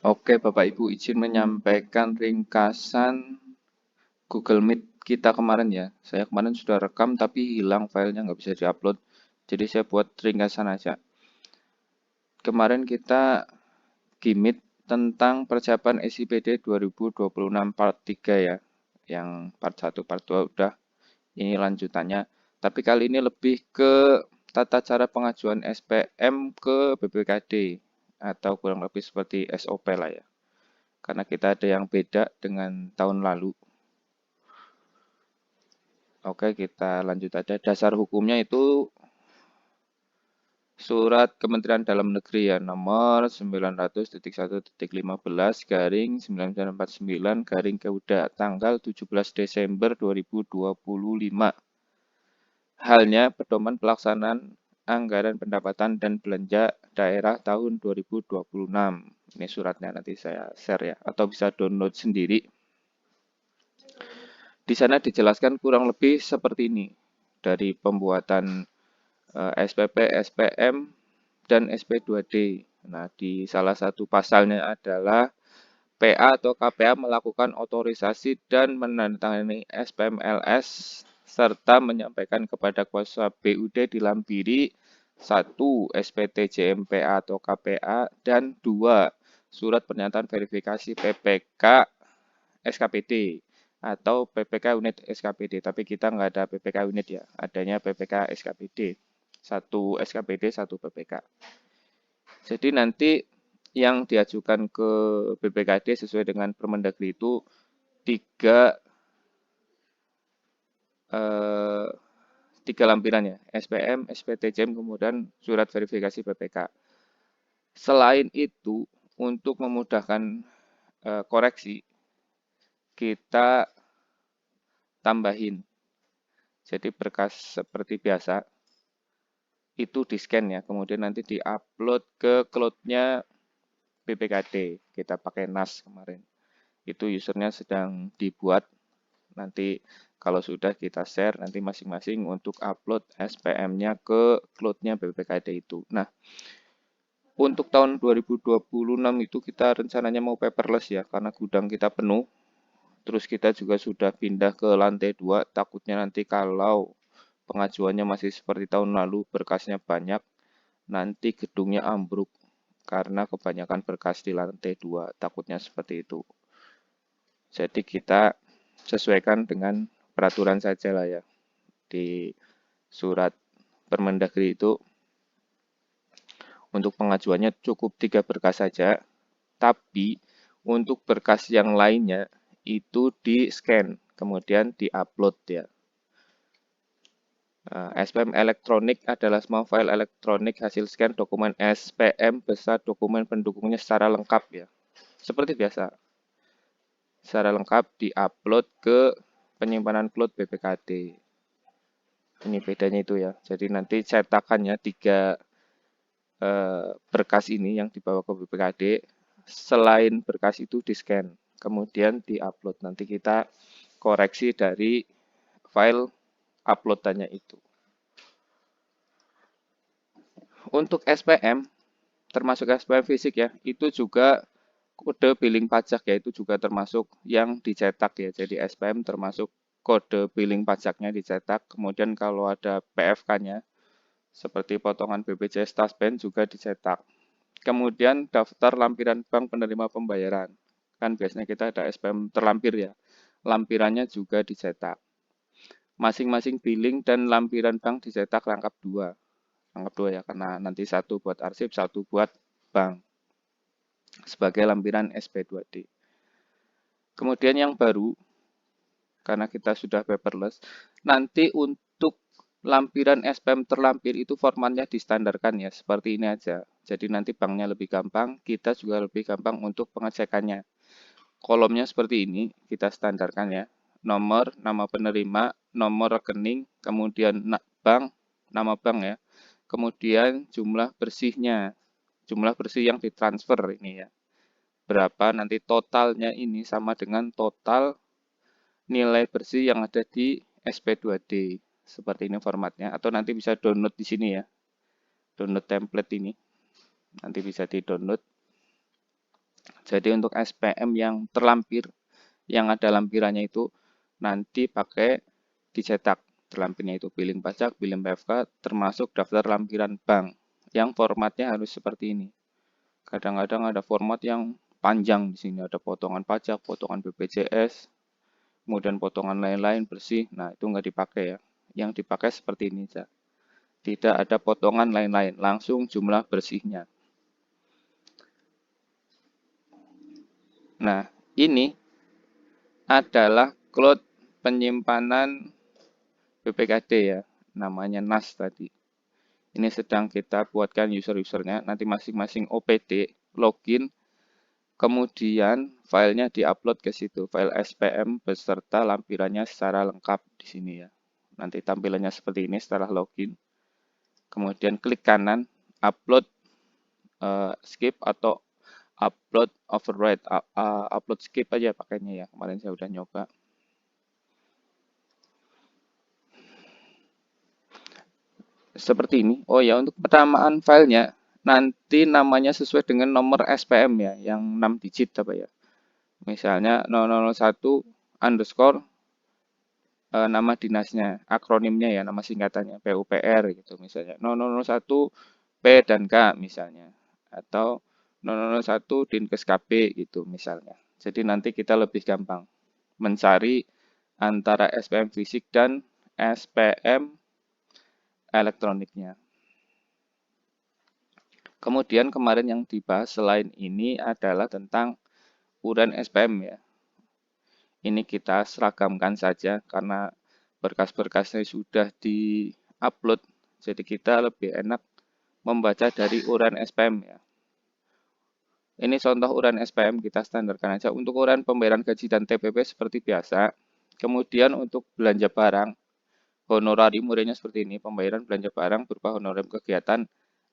Oke, Bapak Ibu izin menyampaikan ringkasan Google Meet kita kemarin ya. Saya kemarin sudah rekam tapi hilang filenya nggak bisa diupload. Jadi saya buat ringkasan aja. Kemarin kita gimit tentang persiapan SIPD 2026 part 3 ya. Yang part 1, part 2 udah, ini lanjutannya. Tapi kali ini lebih ke tata cara pengajuan SPM ke BPKD atau kurang lebih seperti SOP lah ya. Karena kita ada yang beda dengan tahun lalu. Oke, kita lanjut aja. Dasar hukumnya itu Surat Kementerian Dalam Negeri ya, nomor 900.1.15 garing 9949 garing Keuda tanggal 17 Desember 2025. Halnya pedoman pelaksanaan anggaran pendapatan dan belanja daerah tahun 2026. Ini suratnya nanti saya share ya, atau bisa download sendiri. Di sana dijelaskan kurang lebih seperti ini. Dari pembuatan SPP, SPM, dan SP2D. Nah, di salah satu pasalnya adalah PA atau KPA melakukan otorisasi dan menandatangani SPMLS serta menyampaikan kepada kuasa BUD dilampiri 1. SPTJMPA atau KPA dan 2. Surat pernyataan verifikasi PPK SKPD atau PPK unit SKPD. Tapi kita nggak ada PPK unit ya, adanya PPK SKPD. Satu SKPD, satu PPK. Jadi nanti yang diajukan ke BPKD sesuai dengan Permendagri itu tiga eh, tiga lampiran ya, SPM, SPTJM, kemudian surat verifikasi PPK. Selain itu, untuk memudahkan koreksi, kita tambahin. Jadi berkas seperti biasa itu di-scan ya, kemudian nanti di-upload ke cloud-nya BPKD. Kita pakai NAS kemarin. Itu usernya sedang dibuat. Nanti kalau sudah kita share nanti masing-masing untuk upload SPM-nya ke cloud-nya BPKD itu. Nah, untuk tahun 2026 itu kita rencananya mau paperless ya, karena gudang kita penuh. Terus kita juga sudah pindah ke lantai 2, takutnya nanti kalau pengajuannya masih seperti tahun lalu, berkasnya banyak, nanti gedungnya ambruk karena kebanyakan berkas di lantai 2, takutnya seperti itu. Jadi kita sesuaikan dengan peraturan saja lah ya. Di surat Permendagri itu untuk pengajuannya cukup 3 berkas saja, tapi untuk berkas yang lainnya itu di-scan, kemudian di-upload ya. SPM elektronik adalah semua file elektronik hasil scan dokumen SPM beserta dokumen pendukungnya secara lengkap ya. Seperti biasa, secara lengkap di-upload ke penyimpanan cloud BPKD. Ini bedanya itu ya. Jadi nanti cetakannya 3 berkas ini yang dibawa ke BPKD, selain berkas itu di-scan, kemudian di-upload. Nanti kita koreksi dari file uploadannya itu. Untuk SPM, termasuk SPM fisik ya, itu juga kode billing pajak ya, itu juga termasuk yang dicetak ya. Jadi SPM termasuk kode billing pajaknya dicetak. Kemudian kalau ada PFK-nya, seperti potongan BPJS Taspen juga dicetak. Kemudian daftar lampiran bank penerima pembayaran. Kan biasanya kita ada SPM terlampir ya. Lampirannya juga dicetak. Masing-masing billing dan lampiran bank dicetak rangkap 2. Rangkap 2 ya, karena nanti satu buat arsip, satu buat bank. Sebagai lampiran SP2D. Kemudian yang baru, karena kita sudah paperless, nanti untuk lampiran SPM terlampir itu formatnya distandarkan ya, seperti ini aja. Jadi nanti banknya lebih gampang, kita juga lebih gampang untuk pengecekannya. Kolomnya seperti ini, kita standarkan ya. Nomor, nama penerima, nomor rekening, kemudian bank, nama bank ya. Kemudian jumlah bersihnya, jumlah bersih yang ditransfer ini ya. Berapa nanti totalnya ini sama dengan total nilai bersih yang ada di SP2D. Seperti ini formatnya, atau nanti bisa download di sini ya. Download template ini. Nanti bisa di-download. Jadi untuk SPM yang terlampir, yang ada lampirannya itu nanti pakai dicetak. Terlampirnya itu billing pajak, billing PFK, termasuk daftar lampiran bank. Yang formatnya harus seperti ini. Kadang-kadang ada format yang panjang di sini, ada potongan pajak, potongan BPJS, kemudian potongan lain-lain bersih. Nah, itu nggak dipakai ya. Yang dipakai seperti ini saja. Tidak ada potongan lain-lain, langsung jumlah bersihnya. Nah, ini adalah cloud penyimpanan BPKD ya, namanya NAS tadi. Ini sedang kita buatkan user-usernya, nanti masing-masing OPD, login, kemudian filenya diupload ke situ, file SPM beserta lampirannya secara lengkap di sini ya. Nanti tampilannya seperti ini setelah login. Kemudian klik kanan, upload, skip atau upload override, upload skip aja pakainya ya. Kemarin saya udah nyoba. Seperti ini. Oh ya, untuk penamaan filenya nanti namanya sesuai dengan nomor SPM ya, yang 6 digit apa ya. Misalnya 001 underscore nama dinasnya, akronimnya ya, nama singkatannya PUPR gitu misalnya. 001 P dan K misalnya. Atau 001 Dinkes KB gitu misalnya. Jadi nanti kita lebih gampang mencari antara SPM fisik dan SPM elektroniknya. Kemudian kemarin yang dibahas selain ini adalah tentang uran SPM ya. Ini kita seragamkan saja karena berkas-berkasnya sudah di-upload, jadi kita lebih enak membaca dari uran SPM ya. Ini contoh uran SPM kita standarkan aja. Untuk uran pembayaran gaji dan TPP seperti biasa. Kemudian untuk belanja barang, honorarium urannya seperti ini. Pembayaran belanja barang berupa honorarium kegiatan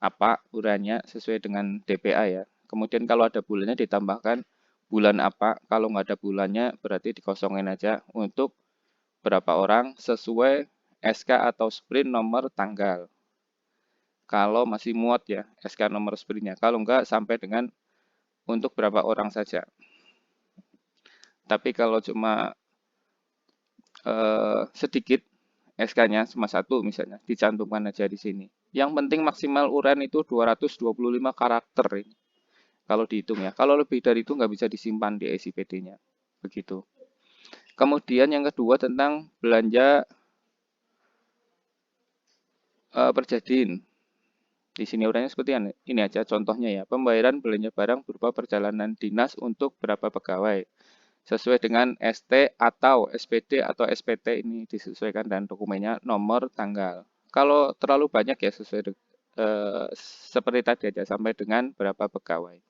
apa urannya sesuai dengan DPA ya. Kemudian kalau ada bulannya ditambahkan bulan apa. Kalau nggak ada bulannya berarti dikosongin aja untuk berapa orang sesuai SK atau sprint nomor tanggal. Kalau masih muat ya SK nomor sprintnya. Kalau nggak sampai dengan untuk berapa orang saja. Tapi kalau cuma sedikit SK-nya cuma satu misalnya, dicantumkan aja di sini. Yang penting maksimal uran itu 225 karakter ini. Kalau dihitung ya. Kalau lebih dari itu nggak bisa disimpan di SIPD-nya. Begitu. Kemudian yang kedua tentang belanja perjadin. Di sini urannya seperti ini aja contohnya ya. Pembayaran belanja barang berupa perjalanan dinas untuk berapa pegawai. Sesuai dengan ST atau SPD atau SPT ini disesuaikan dengan dokumennya nomor tanggal. Kalau terlalu banyak ya sesuai seperti tadi aja sampai dengan berapa pegawai.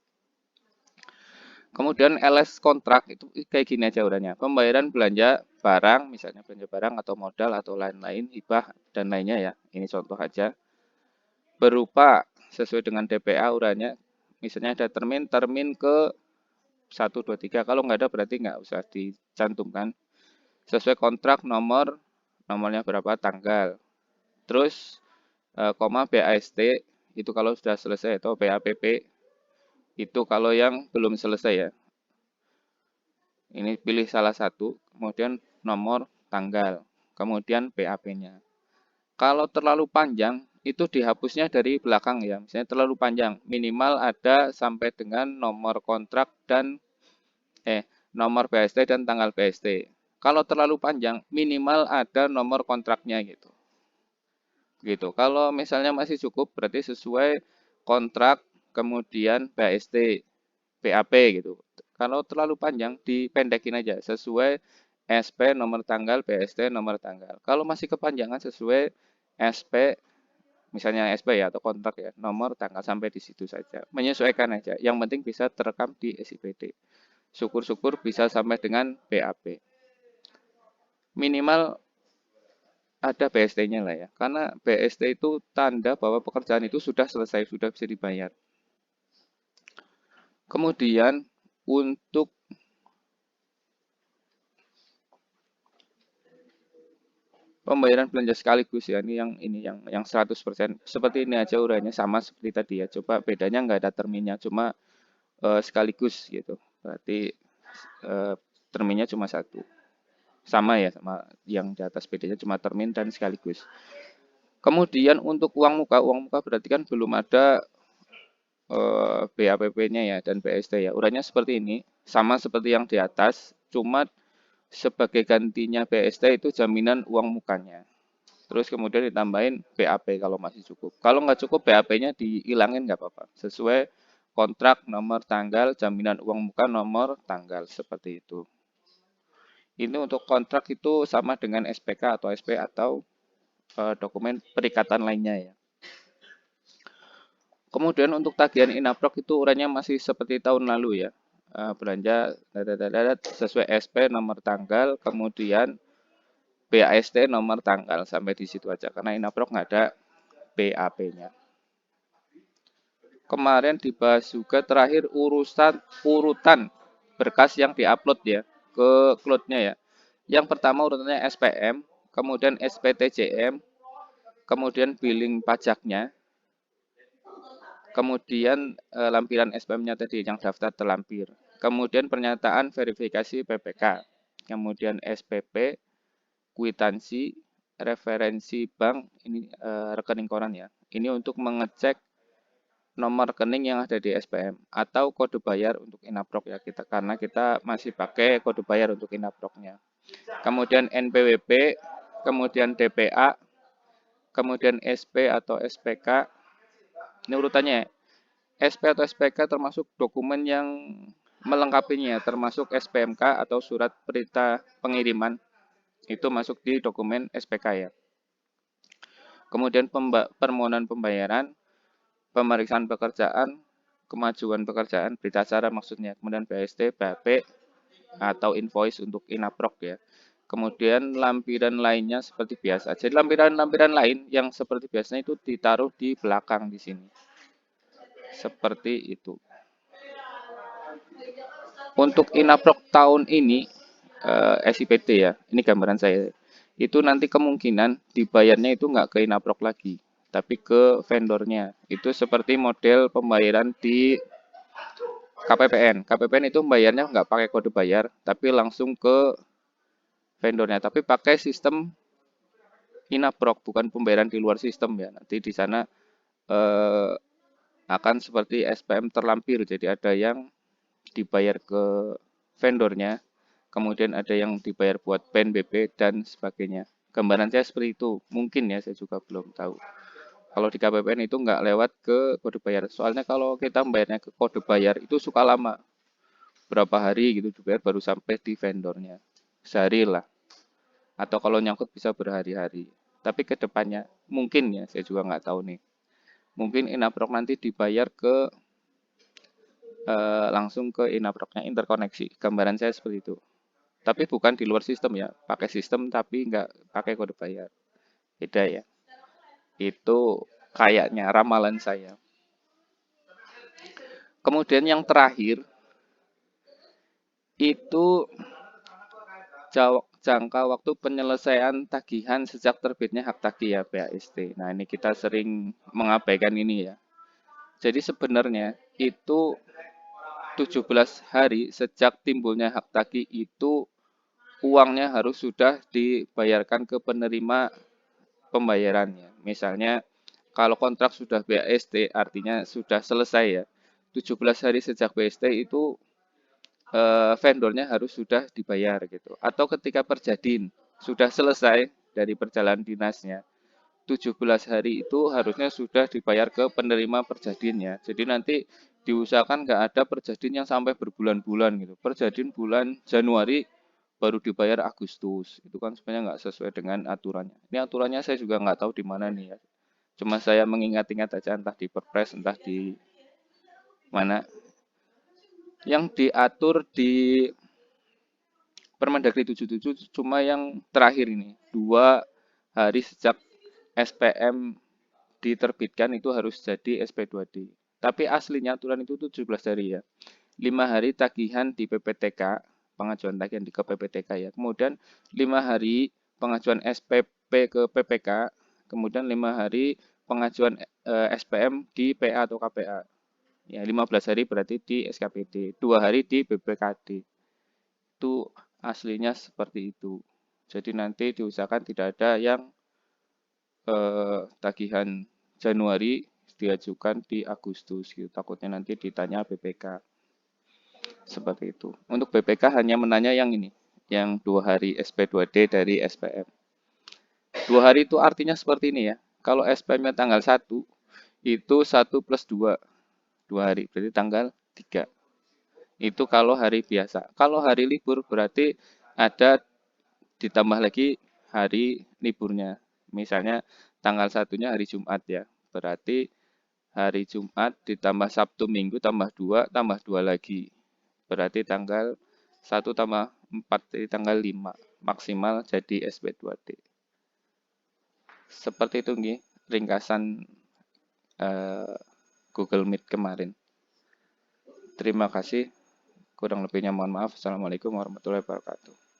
Kemudian LS kontrak itu kayak gini aja uranya. Pembayaran belanja barang, misalnya belanja barang atau modal atau lain-lain, hibah dan lainnya ya. Ini contoh aja. Berupa sesuai dengan DPA uranya. Misalnya ada termin ke 1, 2, 3. Kalau nggak ada berarti nggak usah dicantumkan. Sesuai kontrak nomornya berapa, tanggal. Terus, koma BAST, itu kalau sudah selesai, atau BAPP, itu kalau yang belum selesai ya. Ini pilih salah satu, kemudian nomor tanggal, kemudian BAP-nya. Kalau terlalu panjang, itu dihapusnya dari belakang ya. Misalnya terlalu panjang, minimal ada sampai dengan nomor kontrak dan nomor BST dan tanggal BST. Kalau terlalu panjang, minimal ada nomor kontraknya gitu. Gitu. Kalau misalnya masih cukup, berarti sesuai kontrak, kemudian BST, BAP gitu. Kalau terlalu panjang, dipendekin aja sesuai SP nomor tanggal, BST nomor tanggal. Kalau masih kepanjangan sesuai SP, misalnya SP ya atau kontrak ya, nomor tanggal sampai di situ saja. Menyesuaikan aja. Yang penting bisa terekam di SIPD. Syukur-syukur bisa sampai dengan BAP. Minimal ada BST-nya lah ya. Karena BST itu tanda bahwa pekerjaan itu sudah selesai, sudah bisa dibayar. Kemudian untuk pembayaran belanja sekaligus ya, ini yang 100%. Seperti ini aja uraiannya sama seperti tadi ya. Coba bedanya nggak ada terminnya, cuma sekaligus gitu. Berarti eh, terminnya cuma satu. Sama ya sama yang di atas, bedanya cuma termin dan sekaligus. Kemudian untuk uang muka berarti kan belum ada BAPP-nya ya dan BST ya. Urainya seperti ini, sama seperti yang di atas, cuma sebagai gantinya BST itu jaminan uang mukanya. Terus kemudian ditambahin BAP kalau masih cukup. Kalau nggak cukup BAP-nya dihilangin nggak apa-apa. Sesuai kontrak nomor tanggal, jaminan uang muka nomor tanggal seperti itu. Ini untuk kontrak itu sama dengan SPK atau SP atau dokumen perikatan lainnya ya. Kemudian untuk tagihan Inaprok itu urainya masih seperti tahun lalu ya. Belanja sesuai SP nomor tanggal, kemudian BAST nomor tanggal sampai di situ aja karena Inaprok nggak ada BAP-nya. Kemarin dibahas juga terakhir urutan berkas yang diupload ya ke cloud-nya ya. Yang pertama urutannya SPM, kemudian SPTJM, kemudian billing pajaknya, kemudian lampiran SPM-nya tadi yang daftar terlampir, kemudian pernyataan verifikasi PPK, kemudian SPP, kwitansi, referensi bank, ini rekening koran ya. Ini untuk mengecek nomor rekening yang ada di SPM atau kode bayar untuk Inaprok ya kita karena kita masih pakai kode bayar untuk Inaproknya. Kemudian NPWP, kemudian DPA, kemudian SP atau SPK. Ini urutannya. SP atau SPK termasuk dokumen yang melengkapinya, termasuk SPMK atau surat perintah pengiriman. Itu masuk di dokumen SPK ya. Kemudian permohonan pembayaran, pemeriksaan pekerjaan, kemajuan pekerjaan, berita acara maksudnya, kemudian BST, BAP, atau invoice untuk Inaprok ya. Kemudian lampiran lainnya seperti biasa. Jadi lampiran-lampiran lain yang seperti biasanya itu ditaruh di belakang di sini. Seperti itu. Untuk Inaprok tahun ini, SIPT ya, ini gambaran saya. Itu nanti kemungkinan dibayarnya itu nggak ke Inaprok lagi, tapi ke vendornya. Itu seperti model pembayaran di KPPN. KPPN itu bayarnya nggak pakai kode bayar, tapi langsung ke vendornya. Tapi pakai sistem Inaprok, bukan pembayaran di luar sistem ya. Nanti di sana eh, akan seperti SPM terlampir. Jadi ada yang dibayar ke vendornya, kemudian ada yang dibayar buat PNBP dan sebagainya. Gambaran saya seperti itu. Mungkin ya, saya juga belum tahu. Kalau di KPPN itu nggak lewat ke kode bayar. Soalnya kalau kita bayarnya ke kode bayar itu suka lama. Berapa hari gitu dibayar baru sampai di vendornya. Sehari lah. Atau kalau nyangkut bisa berhari-hari. Tapi ke depannya mungkin ya, saya juga nggak tahu nih. Mungkin Inaprok nanti dibayar ke langsung ke Inaproknya interkoneksi. Gambaran saya seperti itu. Tapi bukan di luar sistem ya, pakai sistem tapi nggak pakai kode bayar. Beda ya. Itu kayaknya ramalan saya. Kemudian yang terakhir itu jangka waktu penyelesaian tagihan sejak terbitnya hak tagih ya BAST. Nah ini kita sering mengabaikan ini ya. Jadi sebenarnya itu 17 hari sejak timbulnya hak tagih itu uangnya harus sudah dibayarkan ke penerima pembayarannya. Misalnya kalau kontrak sudah BAST artinya sudah selesai ya. 17 hari sejak BST itu vendornya harus sudah dibayar gitu. Atau ketika perjadin sudah selesai dari perjalanan dinasnya, 17 hari itu harusnya sudah dibayar ke penerima perjadinnya. Jadi nanti diusahakan nggak ada perjadin yang sampai berbulan-bulan gitu. Perjadin bulan Januari baru dibayar Agustus. Itu kan sebenarnya nggak sesuai dengan aturannya. Ini aturannya saya juga nggak tahu di mana nih ya. Cuma saya mengingat-ingat aja entah di Perpres, entah di mana. Yang diatur di Permendagri 77 cuma yang terakhir ini. 2 hari sejak SPM diterbitkan itu harus jadi SP2D. Tapi aslinya aturan itu 17 hari ya. 5 hari tagihan di PPTK, pengajuan tagihan di ke PPTK ya. Kemudian 5 hari pengajuan SPP ke PPK, kemudian 5 hari pengajuan SPM di PA atau KPA. Ya, 15 hari berarti di SKPD, 2 hari di BPKD. Itu aslinya seperti itu. Jadi nanti diusahakan tidak ada yang tagihan Januari diajukan di Agustus gitu. Takutnya nanti ditanya BPK. Seperti itu. Untuk BPK hanya menanya yang ini, yang 2 hari SP2D dari SPM. 2 hari itu artinya seperti ini ya. Kalau SPM-nya tanggal 1, itu 1 plus 2. 2 hari, berarti tanggal 3. Itu kalau hari biasa. Kalau hari libur berarti ada ditambah lagi hari liburnya. Misalnya tanggal satunya hari Jumat ya. Berarti hari Jumat ditambah Sabtu Minggu tambah 2 lagi. Berarti tanggal 1 tambah 4 jadi tanggal 5. Maksimal jadi SP2D. Seperti itu nih ringkasan eh, Google Meet kemarin. Terima kasih. Kurang lebihnya mohon maaf. Assalamualaikum warahmatullahi wabarakatuh.